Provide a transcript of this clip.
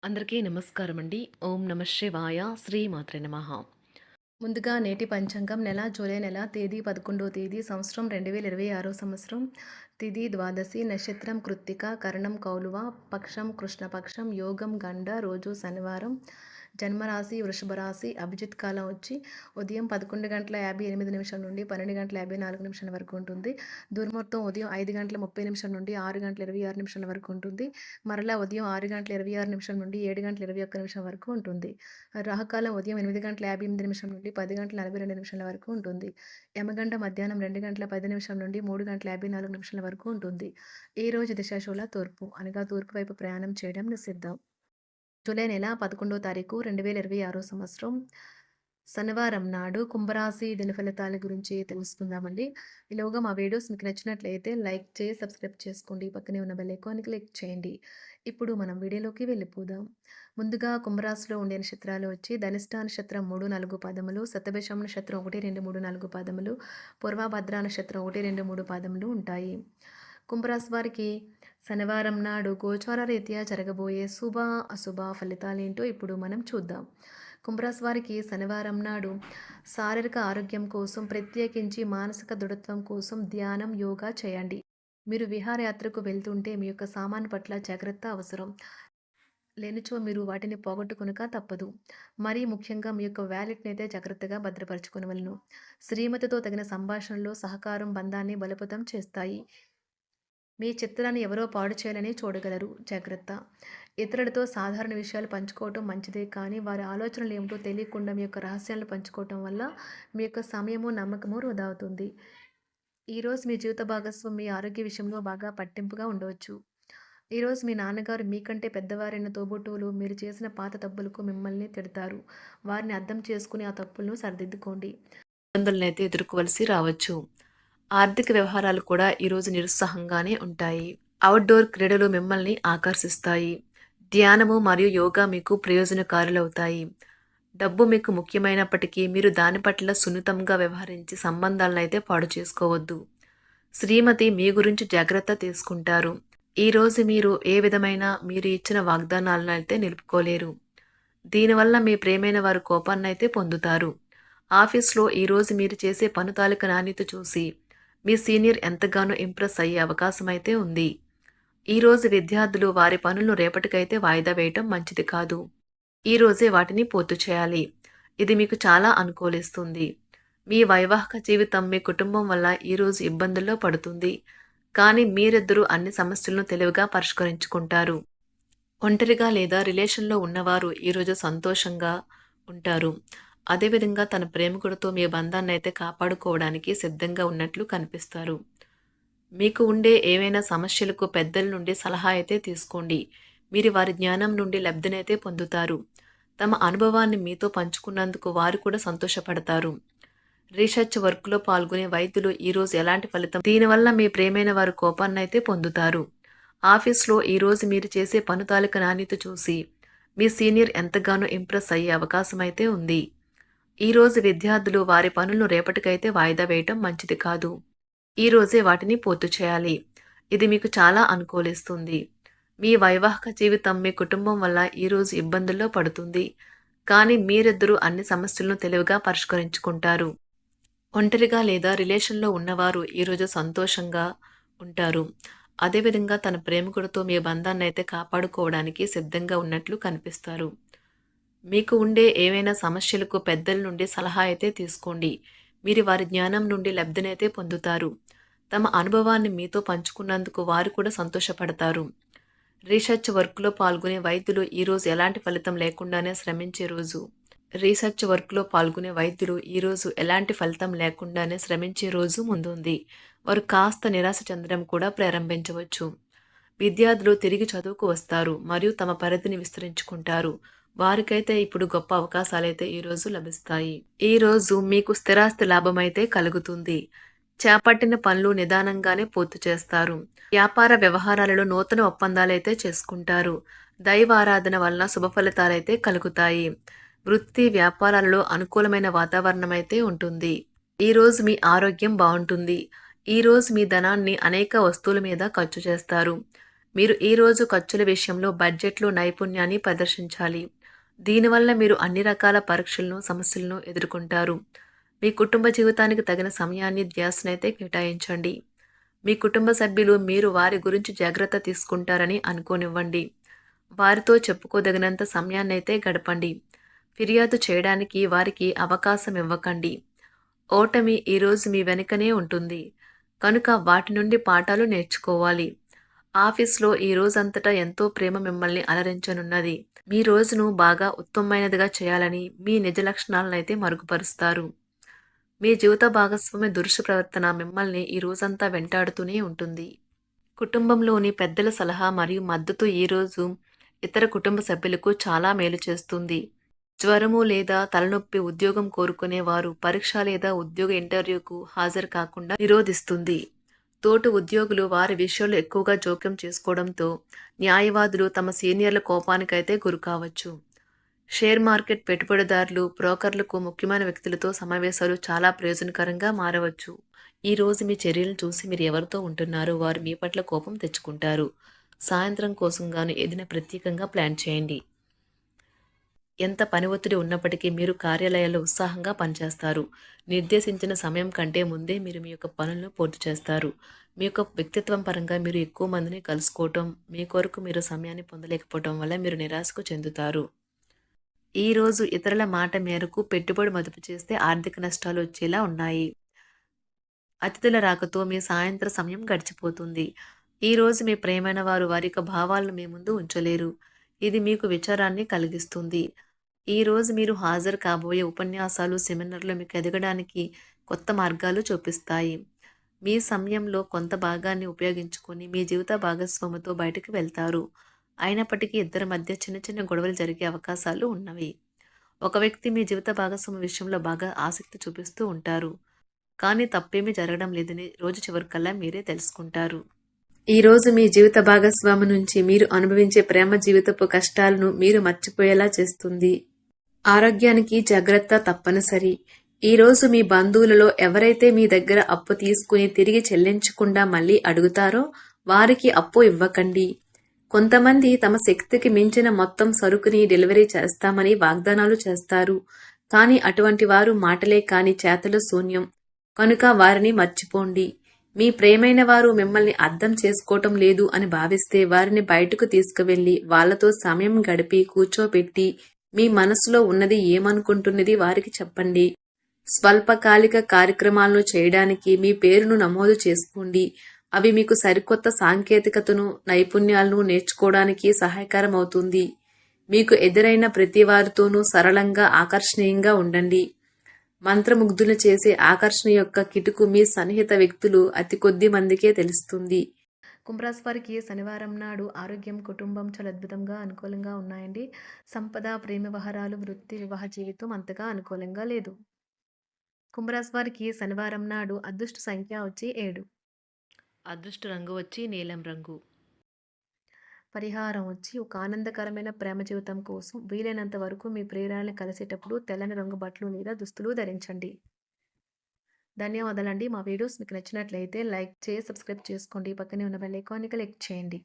అందరికీ నమస్కారం అండి. ఓం నమ శివాయ. శ్రీమాత్రే నమః. ముందుగా నేటి పంచాంగం నెల జూలై నెల తేదీ 11వ తేదీ సంవత్సరం 2026 సంవత్సరం తిథి ద్వాదశి నక్షత్రం కృత్తిక కరణం కౌలువ పక్షం కృష్ణపక్షం యోగం గండ రోజు శనివారం జన్మరాశి వృషభ రాశి అభిజిత్ కాలం వచ్చి ఉదయం 11:58 నుండి 12:54 వరకు ఉంటుంది. దుర్ముహూర్తం ఉదయం 5:30 నుండి 6:26 వరకు ఉంటుంది. మరలా ఉదయం 6:26 నుండి 7:21 వరకు ఉంటుంది. రాహుకాలం ఉదయం 8:58 నుండి 10:42 వరకు ఉంటుంది. యమగండ మధ్యాహ్నం 2:10 నుండి 3:54 వరకు ఉంటుంది. ఈ రోజు దిశాశూల తూర్పు అనగా తూర్పు వైపు ప్రయాణం చేయడం నిషిద్ధం. జూలై నెల 11వ తారీఖు 2026 సంవత్సరం శనివారం నాడు కుంభరాశి దిన ఫలితాల గురించి తెలుసుకుందామండి. ఈలోగా మా వీడియోస్ మీకు నచ్చినట్లయితే లైక్ చేసి సబ్స్క్రైబ్ చేసుకోండి. పక్కనే ఉన్న బెల్ ఐకాన్ని క్లిక్ చేయండి. ఇప్పుడు మనం వీడియోలోకి వెళ్ళిపోదాం. ముందుగా కుంభరాశిలో ఉండే నక్షత్రాలు వచ్చి ధనిష్ట నక్షత్రం 3, 4 పాదములు, శతభిషం నక్షత్రం 1, 2, 3, 4 పాదములు, పూర్వభద్ర నక్షత్రం 1, 2, 3 పాదములు ఉంటాయి. కుంభరాశి వారికి శనివారం నాడు గోచార రీత్యా జరగబోయే శుభ అశుభ ఫలితాలేంటో ఇప్పుడు మనం చూద్దాం. కుంభరాశి వారికి శనివారం నాడు శారీరక ఆరోగ్యం కోసం ప్రత్యేకించి మానసిక దృఢత్వం కోసం ధ్యానం యోగా చేయండి. మీరు విహారయాత్రకు వెళ్తుంటే మీ యొక్క సామాను పట్ల జాగ్రత్త అవసరం. లేనిచో మీరు వాటిని పోగొట్టుకొనక తప్పదు. మరీ ముఖ్యంగా మీ యొక్క వ్యాలెట్ని అయితే జాగ్రత్తగా భద్రపరచుకొనవలెను. శ్రీమతితో తగిన సంభాషణలో సహకారం బంధాన్ని బలోపేతం చేస్తాయి. మీ చిత్రాన్ని ఎవరో పాడు చేయాలని చూడగలరు, జాగ్రత్త. ఇతరులతో సాధారణ విషయాలు పంచుకోవటం మంచిదే, కానీ వారి ఆలోచనలు ఏమిటో తెలియకుండా మీ యొక్క రహస్యాలను పంచుకోవటం వల్ల మీ యొక్క సమయము నమ్మకము వృధా అవుతుంది. ఈరోజు మీ జీవిత భాగస్వామి మీ ఆరోగ్య విషయంలో బాగా పట్టింపుగా ఉండవచ్చు. ఈరోజు మీ నాన్నగారు మీకంటే పెద్దవారైన తోబుట్టువులు మీరు చేసిన పాత తప్పులకు మిమ్మల్ని తిడతారు. వారిని అర్థం చేసుకుని ఆ తప్పులను సరిదిద్దుకోండి. ఇబ్బందులనైతే ఎదుర్కోవలసి రావచ్చు. ఆర్థిక వ్యవహారాలు కూడా ఈరోజు నిరుత్సాహంగానే ఉంటాయి. అవుట్డోర్ క్రీడలు మిమ్మల్ని ఆకర్షిస్తాయి. ధ్యానము మరియు యోగా మీకు ప్రయోజనకారులవుతాయి. డబ్బు మీకు ముఖ్యమైనప్పటికీ మీరు దాని పట్ల సున్నితంగా వ్యవహరించి సంబంధాలను అయితే పాడు చేసుకోవద్దు. శ్రీమతి మీ గురించి జాగ్రత్త తీసుకుంటారు. ఈరోజు మీరు ఏ విధమైన మీరు ఇచ్చిన వాగ్దానాలను అయితే నిలుపుకోలేరు. దీనివల్ల మీ ప్రేమైన వారు కోపాన్నైతే పొందుతారు. ఆఫీస్లో ఈరోజు మీరు చేసే పను తాలూకు నాణ్యత చూసి మీ సీనియర్ ఎంతగానో ఇంప్రెస్ అయ్యే అవకాశం అయితే ఉంది. ఈరోజు విద్యార్థులు వారి పనులను రేపటికైతే వాయిదా వేయటం మంచిది కాదు. ఈరోజే వాటిని పూర్తి చేయాలి. ఇది మీకు చాలా అనుకూలిస్తుంది. మీ వైవాహిక జీవితం మీ కుటుంబం వల్ల ఈరోజు ఇబ్బందుల్లో పడుతుంది. కానీ మీరిద్దరూ అన్ని సమస్యలను తెలివిగా పరిష్కరించుకుంటారు. ఒంటరిగా లేదా రిలేషన్లో ఉన్నవారు ఈరోజు సంతోషంగా ఉంటారు. అదేవిధంగా తన ప్రేమికుడితో మీ బంధాన్ని అయితే కాపాడుకోవడానికి సిద్ధంగా ఉన్నట్లు కనిపిస్తారు. మీకు ఉండే ఏవైనా సమస్యలకు పెద్దల నుండి సలహా అయితే తీసుకోండి. మీరు వారి జ్ఞానం నుండి లబ్ధినైతే పొందుతారు. తమ అనుభవాన్ని మీతో పంచుకున్నందుకు వారు కూడా సంతోషపడతారు. రీసెర్చ్ వర్క్లో పాల్గొనే వైద్యులు ఈరోజు ఎలాంటి ఫలితం దీనివల్ల మీ ప్రేమైన వారు కోపాన్నైతే పొందుతారు. ఆఫీస్లో ఈరోజు మీరు చేసే పను తాలూకు నాణ్యత చూసి మీ సీనియర్ ఎంతగానో ఇంప్రెస్ అయ్యే అవకాశం అయితే ఉంది. ఈరోజు విద్యార్థులు వారి పనులను రేపటికైతే వాయిదా వేయటం మంచిది కాదు. ఈరోజే వాటిని పూర్తి చేయాలి. ఇది మీకు చాలా అనుకూలిస్తుంది. మీ వైవాహిక జీవితం మీ కుటుంబం వల్ల ఈరోజు ఇబ్బందుల్లో పడుతుంది. కానీ మీరిద్దరూ అన్ని సమస్యలను తెలివిగా పరిష్కరించుకుంటారు. ఒంటరిగా లేదా రిలేషన్లో ఉన్నవారు ఈరోజు సంతోషంగా ఉంటారు. అదేవిధంగా తన ప్రేమికుడితో మీ బంధాన్ని అయితే కాపాడుకోవడానికి సిద్ధంగా ఉన్నట్లు కనిపిస్తారు. మీకు ఉండే ఏవైనా సమస్యలకు పెద్దల నుండి సలహా అయితే తీసుకోండి. మీరు వారి జ్ఞానం నుండి లబ్ధినైతే పొందుతారు. తమ అనుభవాన్ని మీతో పంచుకున్నందుకు వారు కూడా సంతోషపడతారు. రీసెర్చ్ వర్క్లో పాల్గొనే వైద్యులు ఈరోజు ఎలాంటి ఫలితం లేకుండానే శ్రమించే రోజు. రీసెర్చ్ వర్క్లో పాల్గొనే వైద్యులు ఈరోజు ఎలాంటి ఫలితం లేకుండానే శ్రమించే రోజు ముందుంది. వారు కాస్త నిరాశ చెందడం కూడా ప్రారంభించవచ్చు. విద్యార్థులు తిరిగి చదువుకు వస్తారు మరియు తమ పరిధిని విస్తరించుకుంటారు. వారికైతే ఇప్పుడు గొప్ప అవకాశాలైతే ఈరోజు లభిస్తాయి. ఈరోజు మీకు స్థిరాస్తి లాభమైతే కలుగుతుంది. చేపట్టిన పనులు నిదానంగానే పూర్తి చేస్తారు. వ్యాపార వ్యవహారాలలో నూతన ఒప్పందాలైతే చేసుకుంటారు. దైవ ఆరాధన వలన శుభ ఫలితాలైతే కలుగుతాయి. వృత్తి వ్యాపారాలలో అనుకూలమైన వాతావరణం అయితే ఉంటుంది. ఈరోజు మీ ఆరోగ్యం బాగుంటుంది. ఈరోజు మీ ధనాన్ని అనేక వస్తువుల మీద ఖర్చు చేస్తారు. మీరు ఈరోజు ఖర్చుల విషయంలో బడ్జెట్లో నైపుణ్యాన్ని ప్రదర్శించాలి. దీనివల్ల మీరు అన్ని రకాల పరీక్షలను, సమస్యలను ఎదుర్కొంటారు. మీ కుటుంబ జీవితానికి తగిన సమయాన్ని, ధ్యాసనైతే కేటాయించండి. మీ కుటుంబ సభ్యులు మీరు వారి గురించి జాగ్రత్త తీసుకుంటారని అనుకోనివ్వండి. వారితో చెప్పుకోదగినంత సమయాన్నైతే గడపండి. ఫిర్యాదు చేయడానికి వారికి అవకాశం ఇవ్వకండి. ఓటమి ఈరోజు మీ వెనుకనే ఉంటుంది. కనుక వాటి నుండి పాఠాలు నేర్చుకోవాలి. ఆఫీస్‌లో ఈ రోజంతటా ఎంతో ప్రేమ మిమ్మల్ని అలరించనున్నది. మీ రోజును బాగా ఉత్తమమైనదిగా చేయాలని మీ నిజ లక్షణాలనైతే మరుగుపరుస్తారు. మీ జీవిత భాగస్వామి దురుసు ప్రవర్తన మిమ్మల్ని ఈ రోజంతా వెంటాడుతూనే ఉంటుంది. కుటుంబంలోని పెద్దల సలహా మరియు మద్దతు ఈరోజు ఇతర కుటుంబ సభ్యులకు చాలా మేలు చేస్తుంది. జ్వరము లేదా తలనొప్పి ఉద్యోగం కోరుకునేవారు పరీక్ష లేదా ఉద్యోగ ఇంటర్వ్యూకు హాజరు కాకుండా నిరోధిస్తుంది. తోటి ఉద్యోగులు వారి విషయంలో ఎక్కువగా జోక్యం చేసుకోవడంతో న్యాయవాదులు తమ సీనియర్ల కోపానికైతే గురికావచ్చు. షేర్ మార్కెట్ పెట్టుబడిదారులు, బ్రోకర్లకు ముఖ్యమైన వ్యక్తులతో సమావేశాలు చాలా ప్రయోజనకరంగా మారవచ్చు. ఈ రోజు మీ చర్యలను చూసి మీరు ఎవరితో ఉంటున్నారో వారు మీ పట్ల కోపం తెచ్చుకుంటారు. సాయంత్రం కోసం గాను ఏదైనా ప్రత్యేకంగా ప్లాన్ చేయండి. ఎంత పని ఒత్తిడి ఉన్నప్పటికీ మీరు కార్యాలయాల్లో ఉత్సాహంగా పనిచేస్తారు. నిర్దేశించిన సమయం కంటే ముందే మీరు మీ యొక్క పనులను పూర్తి చేస్తారు. మీ యొక్క వ్యక్తిత్వం పరంగా మీరు ఎక్కువ మందిని కలుసుకోవటం, మీ కొరకు మీరు సమయాన్ని పొందలేకపోవటం వల్ల మీరు నిరాశకు చెందుతారు. ఈరోజు ఇతరుల మాట మేరకు పెట్టుబడి మదుపు చేస్తే ఆర్థిక నష్టాలు వచ్చేలా ఉన్నాయి. అతిథుల రాకతో మీ సాయంత్ర సమయం గడిచిపోతుంది. ఈరోజు మీ ప్రియమైన వారు వారి యొక్క భావాలను మీ ముందు ఉంచలేరు. ఇది మీకు విచారాన్ని కలిగిస్తుంది. ఈరోజు మీరు హాజరు కాబోయే ఉపన్యాసాలు, సెమినార్లు మీకు ఎదగడానికి కొత్త మార్గాలు చూపిస్తాయి. మీ సమయంలో కొంత భాగాన్ని ఉపయోగించుకొని మీ జీవిత భాగస్వామితో బయటకు వెళ్తారు. అయినప్పటికీ ఇద్దరి మధ్య చిన్న చిన్న గొడవలు జరిగే అవకాశాలు ఉన్నవి. ఒక వ్యక్తి మీ జీవిత భాగస్వామి విషయంలో బాగా ఆసక్తి చూపిస్తూ ఉంటారు. కానీ తప్పేమీ జరగడం లేదని రోజు చివరికల్లా మీరే తెలుసుకుంటారు. ఈరోజు మీ జీవిత భాగస్వామి నుంచి మీరు అనుభవించే ప్రేమ జీవితపు కష్టాలను మీరు మర్చిపోయేలా చేస్తుంది. ఆరోగ్యానికి జాగ్రత్త తప్పనిసరి. ఈరోజు మీ బంధువులలో ఎవరైతే మీ దగ్గర అప్పు తీసుకుని తిరిగి చెల్లించకుండా మళ్ళీ అడుగుతారో వారికి అప్పు ఇవ్వకండి. కొంతమంది తమ శక్తికి మించిన మొత్తం సరుకుని డెలివరీ చేస్తామని వాగ్దానాలు చేస్తారు. కానీ అటువంటి వారు మాటలే కాని చేతలు శూన్యం. కనుక వారిని మర్చిపోండి. మీ ప్రియమైన వారు మిమ్మల్ని అర్థం చేసుకోవటం లేదు అని భావిస్తే వారిని బయటకు తీసుకువెళ్ళి వాళ్లతో సమయం గడిపి కూర్చోబెట్టి మీ మనసులో ఉన్నది ఏమనుకుంటున్నది వారికి చెప్పండి. స్వల్పకాలిక కార్యక్రమాలను చేయడానికి మీ పేరును నమోదు చేసుకోండి. అవి మీకు సరికొత్త సాంకేతికతను, నైపుణ్యాలను నేర్చుకోవడానికి సహాయకరం అవుతుంది. మీకు ఎదురైన ప్రతి వారితోనూ సరళంగా, ఆకర్షణీయంగా ఉండండి. మంత్రముగ్ధులు చేసే ఆకర్షణ యొక్క కిటుకు మీ సన్నిహిత వ్యక్తులు అతి కొద్ది మందికే తెలుస్తుంది. కుంభరాశి వారికి శనివారం నాడు ఆరోగ్యం, కుటుంబం చాలా అద్భుతంగా అనుకూలంగా ఉన్నాయండి. సంపద, ప్రేమ వ్యవహారాలు, వృత్తి, వివాహ జీవితం అంతగా అనుకూలంగా లేదు. కుంభరాశి వారికి శనివారం నాడు అదృష్ట సంఖ్య వచ్చి 7. అదృష్ట రంగు వచ్చి నీలం రంగు. పరిహారం వచ్చి ఒక ఆనందకరమైన ప్రేమ జీవితం కోసం వీలైనంత వరకు మీ ప్రియురాలిని కలిసేటప్పుడు తెల్లని రంగు బట్టలు లేదా దుస్తులు ధరించండి. ధన్యవాదాలండి. మా వీడియోస్ మీకు నచ్చినట్లయితే లైక్ చేసి సబ్స్క్రైబ్ చేసుకోండి. పక్కనే ఉన్న బెల్ ఐకాన్ని క్లిక్ చేయండి.